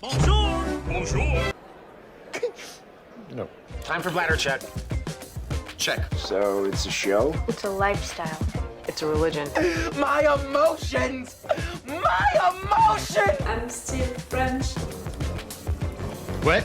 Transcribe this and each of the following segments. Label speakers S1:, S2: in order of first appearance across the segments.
S1: Bonjour! Bonjour!
S2: No.
S1: Time for bladder check. Check.
S3: So it's a show?
S4: It's a lifestyle.
S5: It's a religion.
S3: My emotions! My emotions!
S6: I'm still French.
S1: Ouais,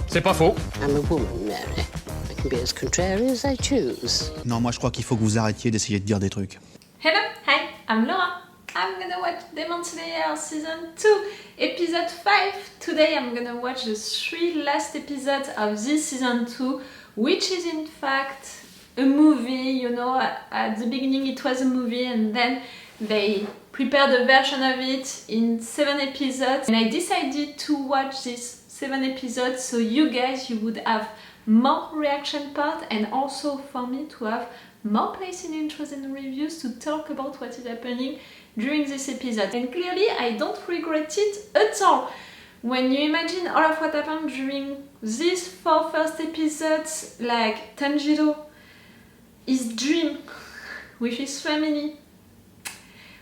S1: c'est pas faux.
S7: I'm a woman, Mary. I can be as contrary as I choose.
S8: Non, moi je crois qu'il faut que vous arrêtiez d'essayer de dire des trucs.
S6: Hello, hi, I'm Laura. I'm gonna watch Demon Slayer Season 2, Episode 5. Today I'm gonna watch the 3 last episodes of this Season 2, which is in fact a movie. You know, at the beginning it was a movie and then they prepared a version of it in 7 episodes. And I decided to watch this 7 episodes so you guys, you would have more reaction part and also for me to have more place in intros and reviews to talk about what is happening during this episode. And clearly I don't regret it at all. When you imagine all of what happened during these 4 first episodes, like Tanjiro, his dream with his family,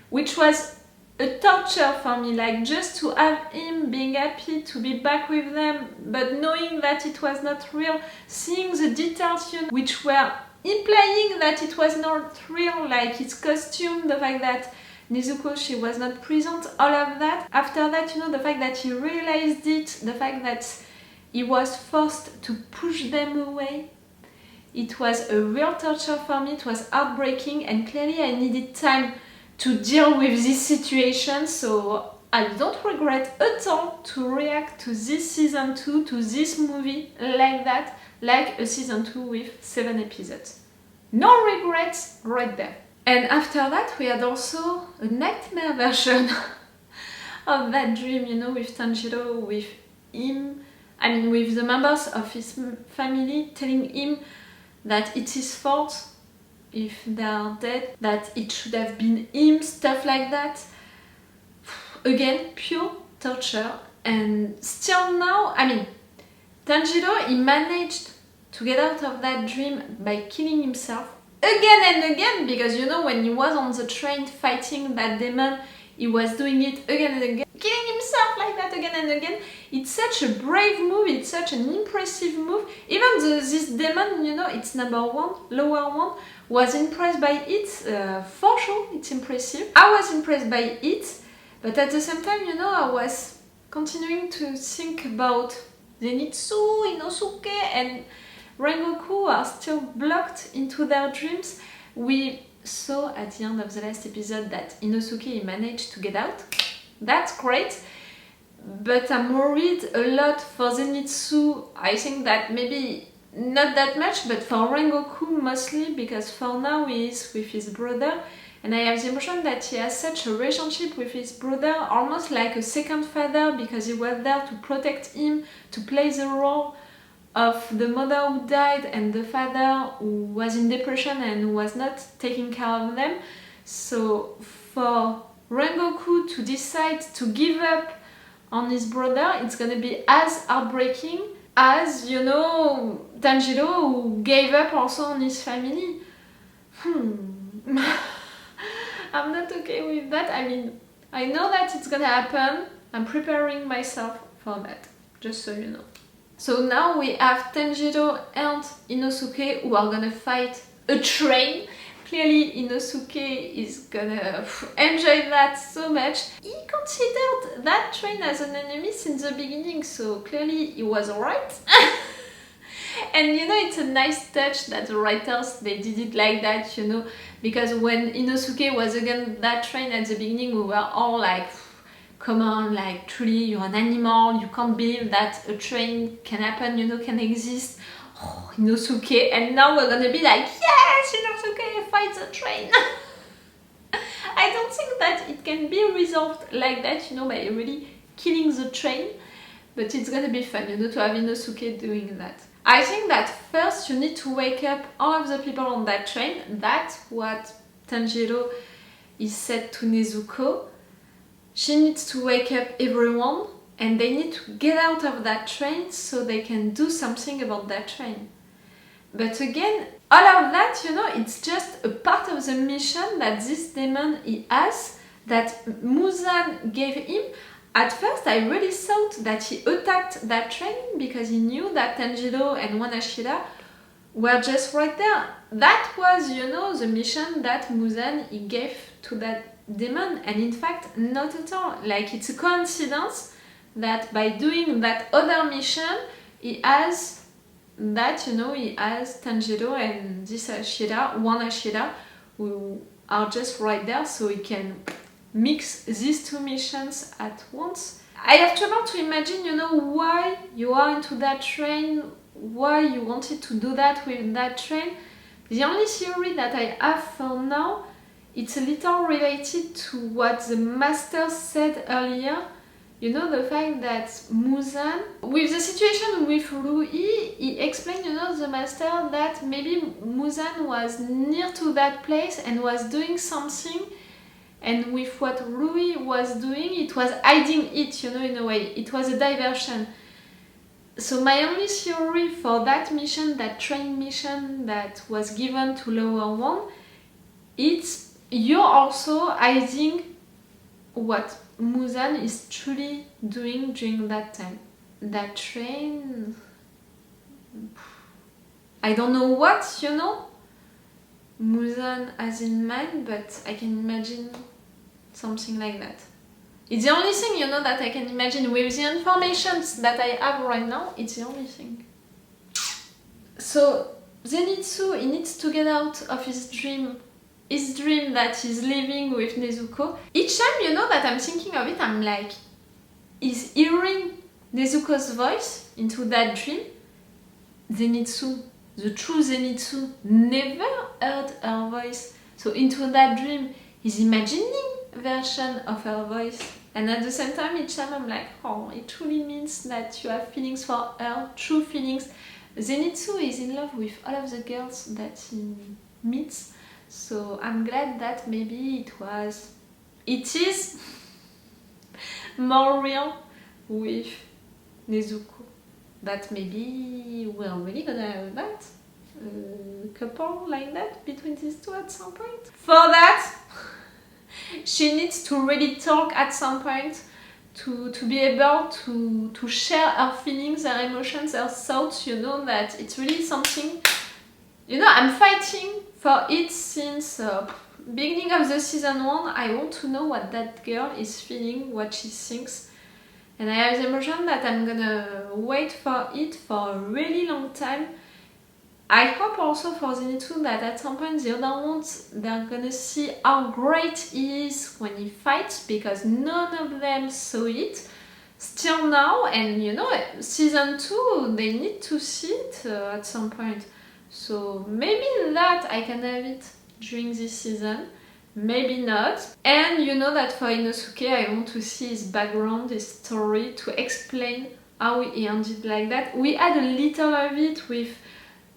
S6: which was a torture for me, like just to have him being happy to be back with them, but knowing that it was not real, seeing the details, you know, which were implying that it was not real, like his costume, the fact that Nezuko, she was not present, all of that. After that, you know, the fact that he realized it, the fact that he was forced to push them away, it was a real torture for me, it was heartbreaking, and clearly I needed time to deal with this situation, so I don't regret at all to react to this season 2, to this movie like that, like a season 2 with 7 episodes. No regrets right there. And after that we had also a nightmare version of that dream, you know, with Tanjiro, with him, I mean with the members of his family telling him that it's his fault if they are dead, that it should have been him, stuff like that. Again, pure torture. And still now, I mean, Tanjiro, he managed to get out of that dream by killing himself again and again, because you know, when he was on the train fighting that demon, he was doing it again and again, killing himself like that again and again. It's such a brave move, it's such an impressive move. Even this demon, you know, it's number 1, lower 1, was impressed by it, for sure, it's impressive. I was impressed by it, but at the same time, you know, I was continuing to think about Zenitsu, Inosuke and Rengoku are still blocked into their dreams. We saw at the end of the last episode that Inosuke managed to get out. That's great, but I'm worried a lot for Zenitsu. I think that maybe not that much, but for Rengoku mostly, because for now he is with his brother, and I have the impression that he has such a relationship with his brother, almost like a second father, because he was there to protect him, to play the role of the mother who died and the father who was in depression and who was not taking care of them. So for Rengoku to decide to give up on his brother, it's gonna be as heartbreaking as, you know, Tanjiro, who gave up also on his family. I'm not okay with that. I mean, I know that it's gonna happen. I'm preparing myself for that, just so you know. So now we have Tanjiro and Inosuke who are gonna fight a train. Clearly Inosuke is gonna enjoy that so much. He considered that train as an enemy since the beginning, so clearly he was right. And you know, it's a nice touch that the writers, they did it like that, you know, because when Inosuke was against that train at the beginning, we were all like, come on, like truly you're an animal, you can't believe that a train can happen, you know, can exist. Oh, Inosuke, and now we're gonna be like, yes, Inosuke fights a train. I don't think that it can be resolved like that, you know, by really killing the train, but it's gonna be fun, you know, to have Inosuke doing that. I think that first you need to wake up all of the people on that train. That's what Tanjiro is said to Nezuko. She needs to wake up everyone and they need to get out of that train so they can do something about that train. But again, all of that, you know, it's just a part of the mission that this demon he has, that Muzan gave him. At first, I really thought that he attacked that train because he knew that Tanjiro and Wanashida were just right there. That was, you know, the mission that Muzan he gave to that demon, and in fact, not at all. Like, it's a coincidence that by doing that other mission, he has that, you know, he has Tanjiro and this Ashida, Wanashida, who are just right there, so he can mix these two missions at once. I have trouble to imagine, you know, why you are into that train, why you wanted to do that with that train. The only theory that I have for now, it's a little related to what the master said earlier. You know, the fact that Muzan, with the situation with Rui, he explained, you know, the master that maybe Muzan was near to that place and was doing something, and with what Rui was doing, it was hiding it, you know, in a way. It was a diversion. So my only theory for that mission, that train mission that was given to Lower One, it's you're also hiding what Muzan is truly doing during that time. That train... I don't know what, you know, Muzan has in mind, but I can imagine something like that. It's the only thing, you know, that I can imagine with the information that I have right now. It's the only thing. So Zenitsu, he needs to get out of his dream that he's living with Nezuko. Each time, you know, that I'm thinking of it, I'm like, he's hearing Nezuko's voice into that dream. Zenitsu, the true Zenitsu, never heard her voice. So into that dream, he's imagining a version of her voice. And at the same time, each time I'm like, oh, it truly means that you have feelings for her, true feelings. Zenitsu is in love with all of the girls that he meets. So I'm glad that maybe it is more real with Nezuko. That maybe we're really gonna have that couple like that between these two at some point. For that, she needs to really talk at some point to be able to share her feelings, her emotions, her thoughts, you know, that it's really something, you know, I'm fighting for it since beginning of the season 1. I want to know what that girl is feeling, what she thinks. And I have the emotion that I'm gonna wait for it for a really long time. I hope also for Zenitsu that at some point the other ones, they're gonna see how great he is when he fights, because none of them saw it still now, and you know, season 2, they need to see it at some point. So maybe that I can have it during this season, maybe not. And you know that for Inosuke, I want to see his background, his story, to explain how he ended like that. We had a little of it with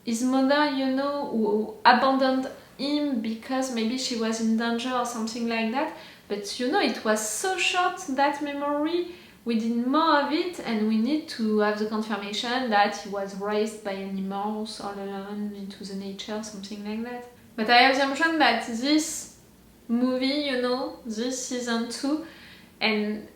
S6: his mother, you know, who abandoned him because maybe she was in danger or something like that. But you know, it was so short, that memory. We need more of it, and we need to have the confirmation that he was raised by animals all alone into the nature, something like that. But I have the impression that this movie, you know, this season 2, and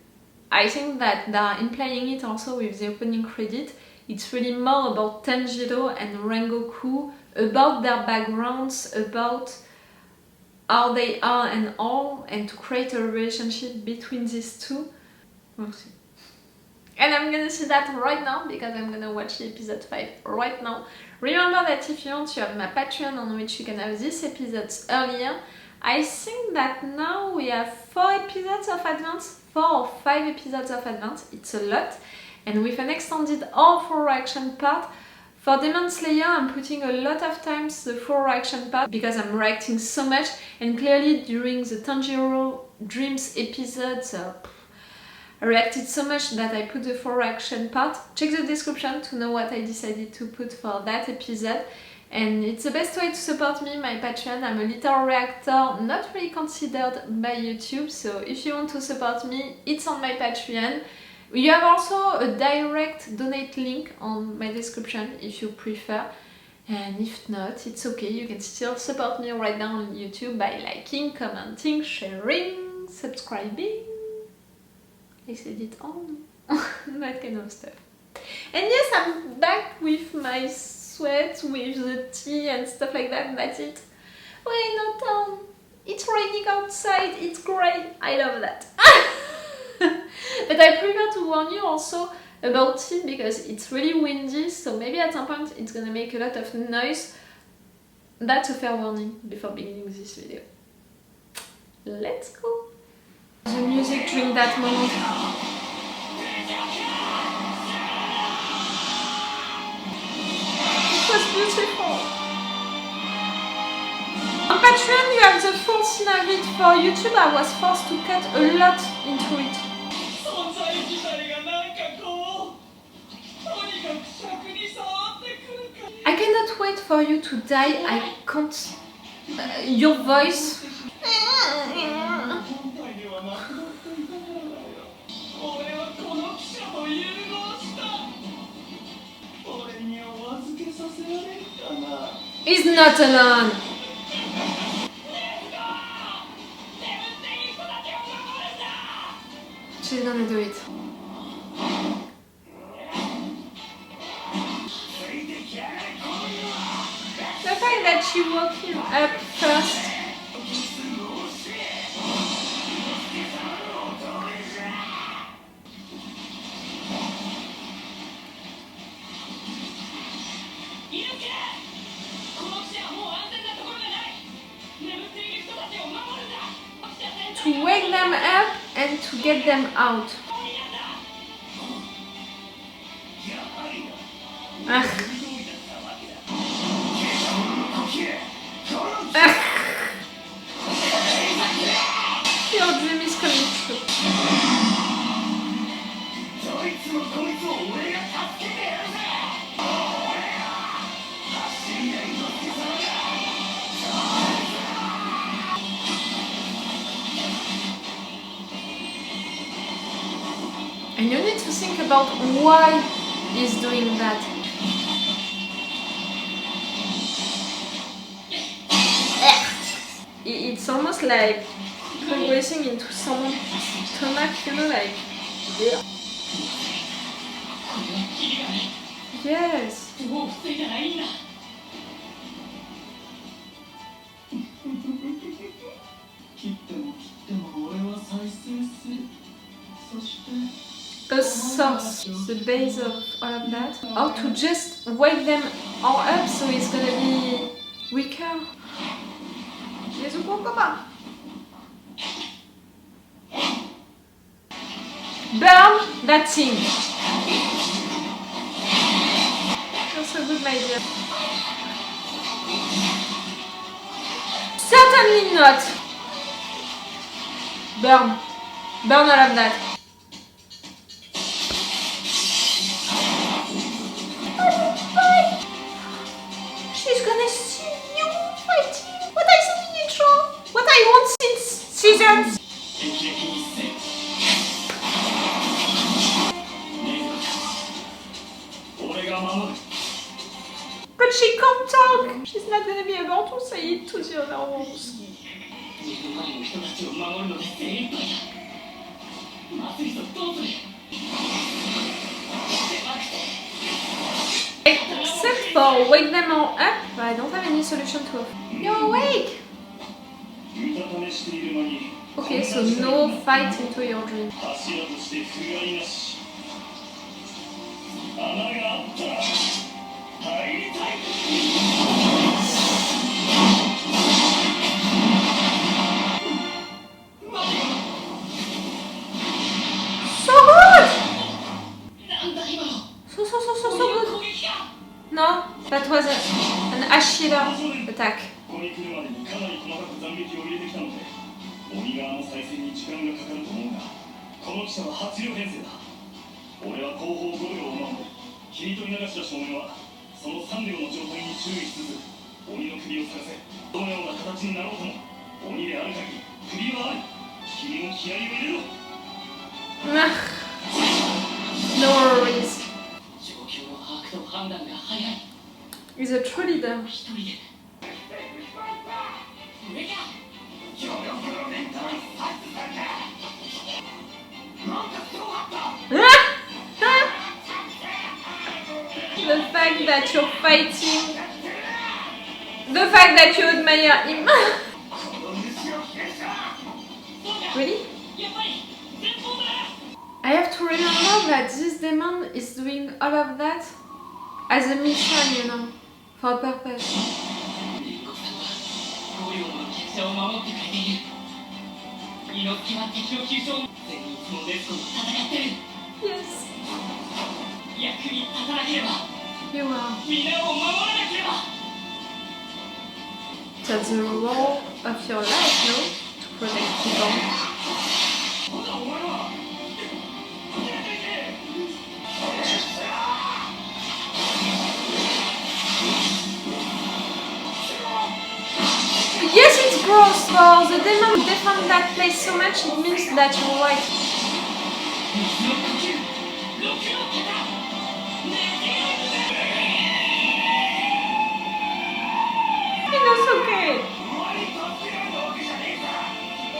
S6: I think that they are implying it also with the opening credit, it's really more about Tanjiro and Rengoku, about their backgrounds, about how they are and all, and to create a relationship between these two. We'll see. And I'm gonna see that right now, because I'm gonna watch the episode 5 right now. Remember that if you want, you have my Patreon on which you can have these episodes earlier. I think that now we have 4 episodes of advance, 4 or 5 episodes of advance, it's a lot. And with an extended all full reaction part, for Demon Slayer I'm putting a lot of times the full reaction part because I'm reacting so much, and clearly during the Tanjiro Dreams episodes, I reacted so much that I put the full reaction part. Check the description to know what I decided to put for that episode. And it's the best way to support me, my Patreon. I'm a little reactor, not really considered by YouTube, so if you want to support me, it's on my Patreon. You have also a direct donate link on my description if you prefer. And if not, it's okay, you can still support me right now on YouTube by liking, commenting, sharing, subscribing. I said it all. That kind of stuff. And yes, I'm back with my sweat, with the tea and stuff like that. That's it. We're not down. It's raining outside. It's great. I love that. But I prefer to warn you also about it because it's really windy. So maybe at some point it's gonna make a lot of noise. That's a fair warning before beginning this video. Let's go. The music during that moment. It was beautiful. On Patreon you have the full scene of it. For YouTube I was forced to cut a lot into it. I cannot wait for you to die. I can't. Your voice. He's not alone. She's gonna do it. The fact that she woke him up first. To wake them up and to get them out. Your dream is coming true. And you need to think about why he's doing that. It's almost like progressing into someone's stomach, you know, like... Yes. The source, the base of all of that, or to just wake them all up so it's gonna be weaker. Nezuko, come on! Burn that thing! You're so good, my dear. Certainly not! Burn. Burn all of that. She's gonna see you fighting. What I said in intro. What I want since seasons. But she can't talk. She's not gonna be able to say it to the other ones. Except for wake them all up, I don't have any solution to offer. You're awake! Okay, so no fight into your dream. So good! So good. No, that was an Ashira attack. No worries. He's a true leader. the fact that you're fighting, the fact that you admire him. Really? I have to remember that this demon is doing all of that as a mission, you know, for a purpose. Yes. You are. That's the role of your life, no? To protect people. Yes, it's gross, for the demon defend that place so much, it means that you're right. Inosuke!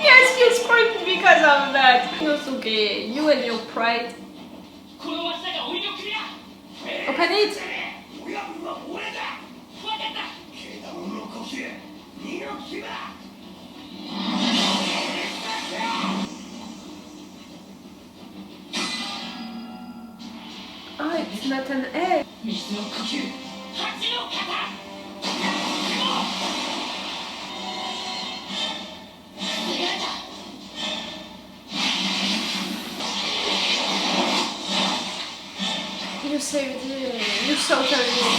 S6: Yes, you screamed because of that! Inosuke, you and your pride. Open it! Oh, it's not an egg. You saved it. You so terrible.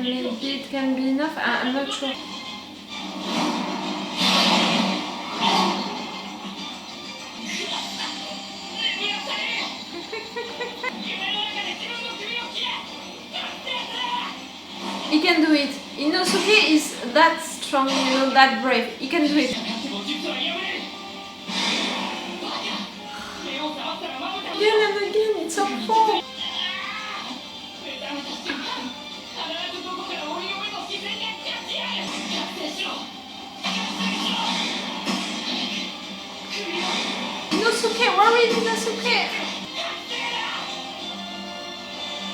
S6: Maybe it can be enough. I'm not sure. He can do it. Inosuke is that strong, you know, that brave. He can do it. Again and again, it's so cool. Inosuke, where is Inosuke?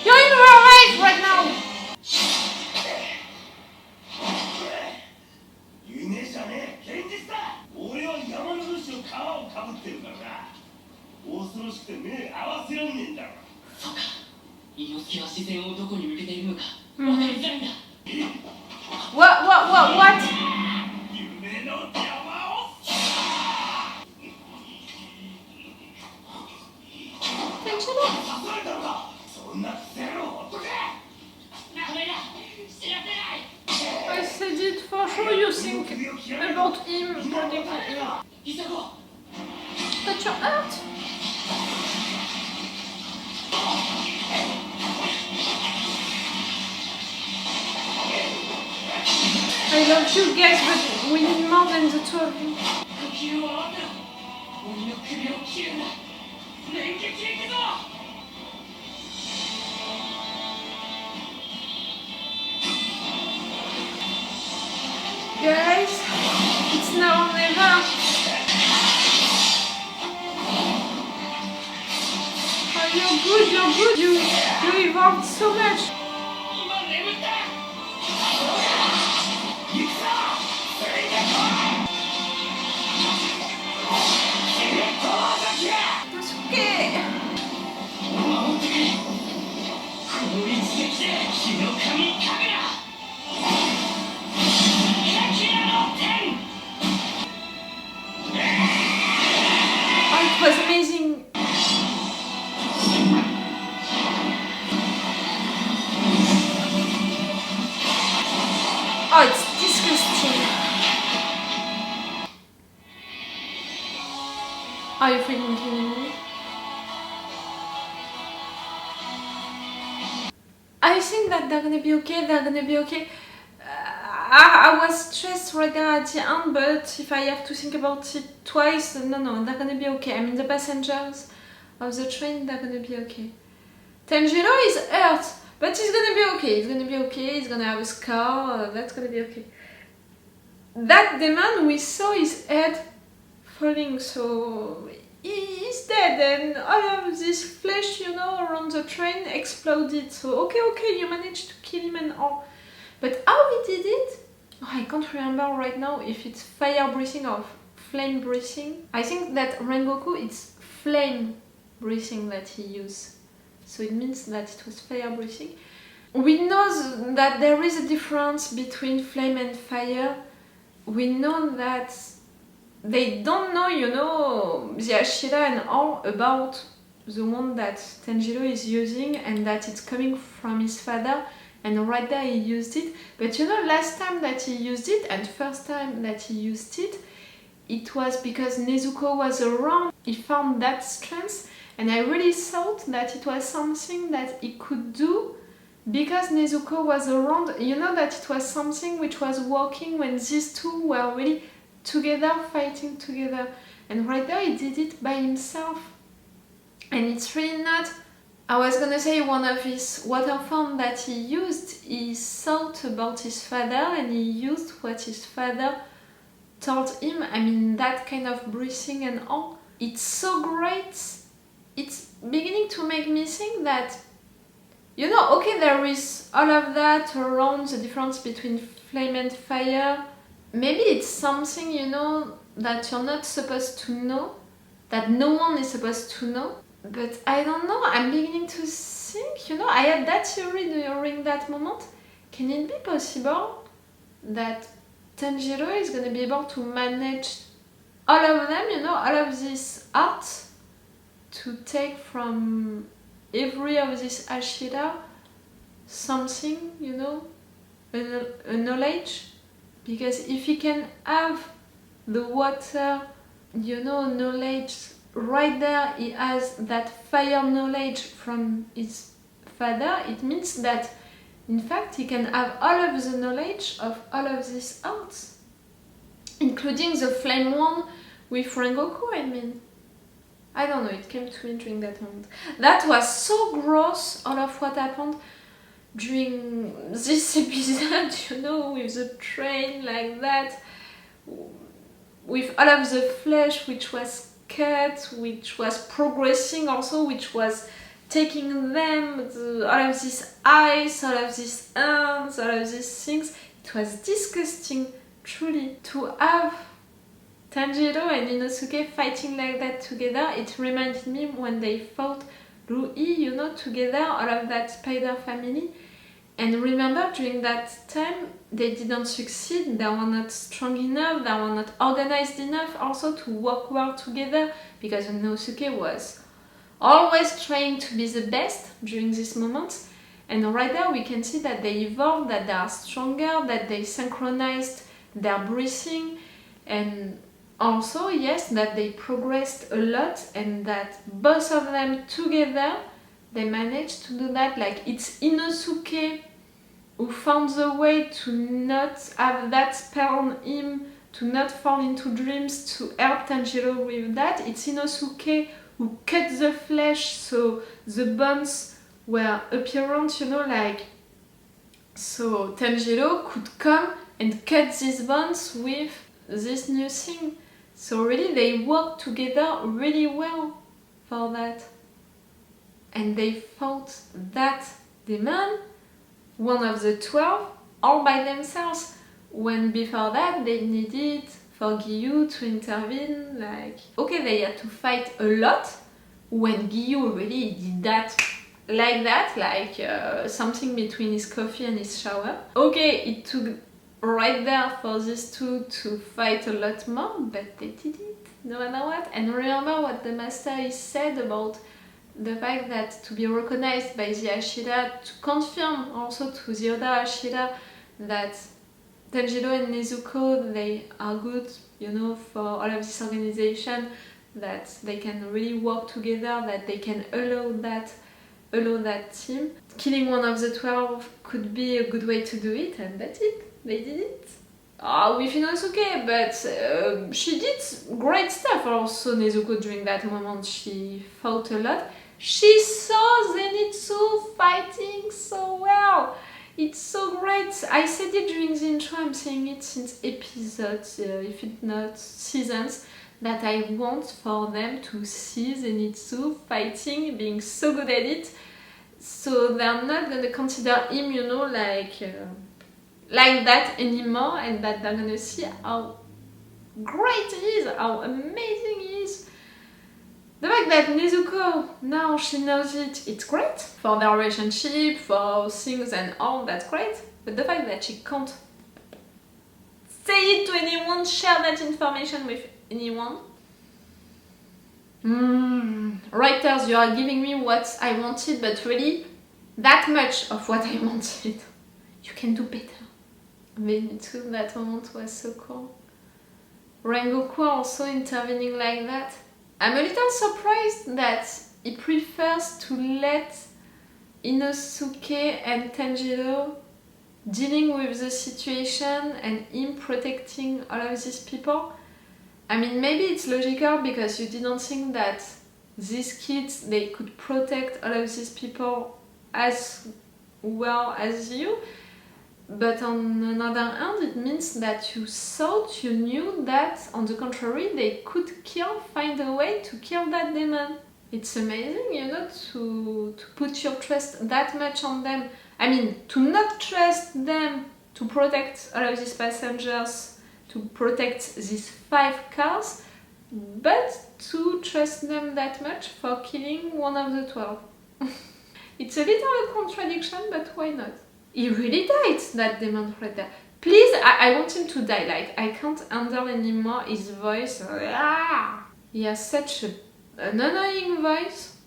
S6: You're in your rage right now. What? Tanjiro? I said it for sure, you think about him, protecting him. But you're hurt. I love you guys, but we need more than the two of you. Guys, it's now or never. Oh, you're good, you evolved so much. It's okay. Oh, it was amazing. Oh, it's disgusting. Are you freaking kidding me? I think that they're gonna be okay, I was stressed right there at the end, but if I have to think about it twice, no, they're gonna be okay. I mean, the passengers of the train, they're gonna be okay. Tanjiro is hurt, but he's gonna be okay. He's gonna have a scar, that's gonna be okay. that demon, we saw his head falling, so he's dead, and all of this flesh, you know, around the train exploded. So okay, you managed to kill him and all. But how he did it? Oh, I can't remember right now if it's fire breathing or flame breathing. I think that Rengoku, it's flame breathing that he used. So it means that it was fire breathing. We know that there is a difference between flame and fire. We know that they don't know, you know, the Ashira and all about the one that Tanjiro is using, and that it's coming from his father, and right there he used it. But you know, last time that he used it, and first time that he used it, it was because Nezuko was around. He found that strength, and I really thought that it was something that he could do because Nezuko was around. You know, that it was something which was working when these two were really together, fighting together. And right there he did it by himself. And it's really not, I was gonna say, one of his water forms that he used. He thought about his father and he used what his father told him. I mean, that kind of breathing and all. It's so great. It's beginning to make me think that, you know, okay, there is all of that around the difference between flame and fire. Maybe it's something, you know, that you're not supposed to know, that no one is supposed to know. But I don't know, I'm beginning to think, you know, I had that theory during that moment. Can it be possible that Tanjiro is going to be able to manage all of them, you know, all of this art, to take from every of this Ashira something, you know, a knowledge? Because if he can have the water, you know, knowledge, right there he has that fire knowledge from his father, it means that in fact he can have all of the knowledge of all of these arts, including the flame one with Rengoku. I mean, I don't know, it came to me during that moment. That was so gross, all of what happened during this episode, you know, with the train like that, with all of the flesh which was cut, which was progressing also, which was taking them, all of these eyes, all of these hands, all of these things. It was disgusting, truly, to have Tanjiro and Inosuke fighting like that together. It reminded me when they fought Rui, you know, together, all of that spider family. And remember, during that time, they didn't succeed, they were not strong enough, they were not organized enough also to work well together, because Inosuke was always trying to be the best during these moments. And right there we can see that they evolved, that they are stronger, that they synchronized their breathing, and also, yes, that they progressed a lot, and that both of them together, they managed to do that. Like, it's Inosuke who found the way to not have that spell on him, to not fall into dreams, to help Tanjiro with that. It's Inosuke who cut the flesh so the bones were apparent, you know, like, so Tanjiro could come and cut these bones with this new thing. So really they worked together really well for that. And they fought that demon, one of the 12, all by themselves, when before that they needed for Giyu to intervene. Like, okay, they had to fight a lot, when Giyu really did that, like something between his coffee and his shower. Okay, it took right there for these two to fight a lot more, but they did it, no matter what. And remember what the master said about the fact that to be recognized by the Ashira, to confirm also to the other Ashira that Tanjiro and Nezuko, they are good, you know, for all of this organization, that they can really work together, that they can allow that team. Killing one of the 12 could be a good way to do it, and that's it. They did it. With Inosuke, but she did great stuff also, Nezuko, during that moment. She fought a lot. She saw Zenitsu fighting so well. It's so great. I said it during the intro, I'm saying it since episodes, if it's not seasons, that I want for them to see Zenitsu fighting, being so good at it. So they're not gonna consider him, you know, like that anymore, and that they're gonna see how great he is, how amazing he is. The fact that Nezuko, now she knows it, it's great. For their relationship, for things and all, that's great. But the fact that she can't say it to anyone, share that information with anyone. Writers, you are giving me what I wanted, but really, that much of what I wanted. You can do better. Zenitsu, that moment was so cool. Rengoku also intervening like that. I'm a little surprised that he prefers to let Inosuke and Tanjiro dealing with the situation and him protecting all of these people. I mean, maybe it's logical because you didn't think that these kids, they could protect all of these people as well as you. But on another hand, it means that you thought you knew that, on the contrary, they could find a way to kill that demon. It's amazing, you know, to put your trust that much on them. I mean, to not trust them to protect all of these passengers, to protect these 5 cars, but to trust them that much for killing one of the 12. It's a little a contradiction, but why not? He really died, that demon right there. Please, I want him to die. Like, I can't handle anymore his voice. He has such an annoying voice.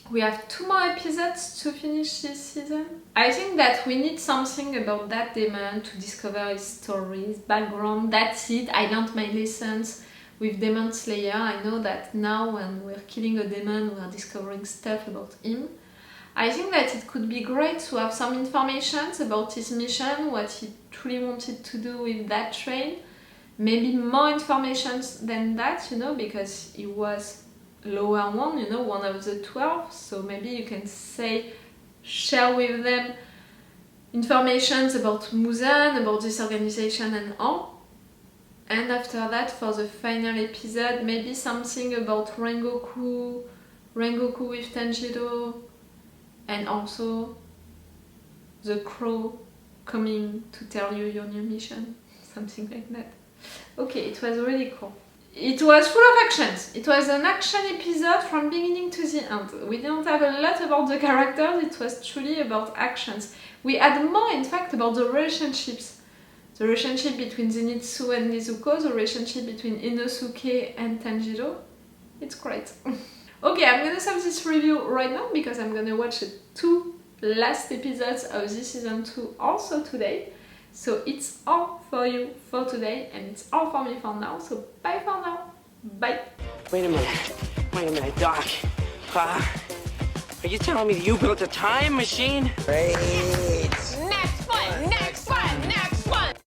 S6: We have 2 more episodes to finish this season. I think that we need something about that demon to discover his story, his background. That's it. I learned my lessons with Demon Slayer. I know that now when we're killing a demon, we're discovering stuff about him. I think that it could be great to have some information about his mission, what he truly wanted to do with that train. Maybe more information than that, you know, because he was lower one, you know, one of the 12. So maybe you can share with them information about Muzan, about this organization and all. And after that, for the final episode, maybe something about Rengoku with Tanjiro, and also the crow coming to tell you your new mission, something like that. Okay, it was really cool. It was full of actions. It was an action episode from beginning to the end. We didn't have a lot about the characters, it was truly about actions. We had more, in fact, about the relationships. The relationship between Zenitsu and Nezuko, the relationship between Inosuke and Tanjiro. It's great. Okay, I'm gonna stop this review right now because I'm gonna watch the 2 last episodes of this season 2 also today. So it's all for you for today and it's all for me for now. So bye for now. Bye.
S4: Wait a minute, Doc. Are you telling me that you built a time machine?
S3: Crazy.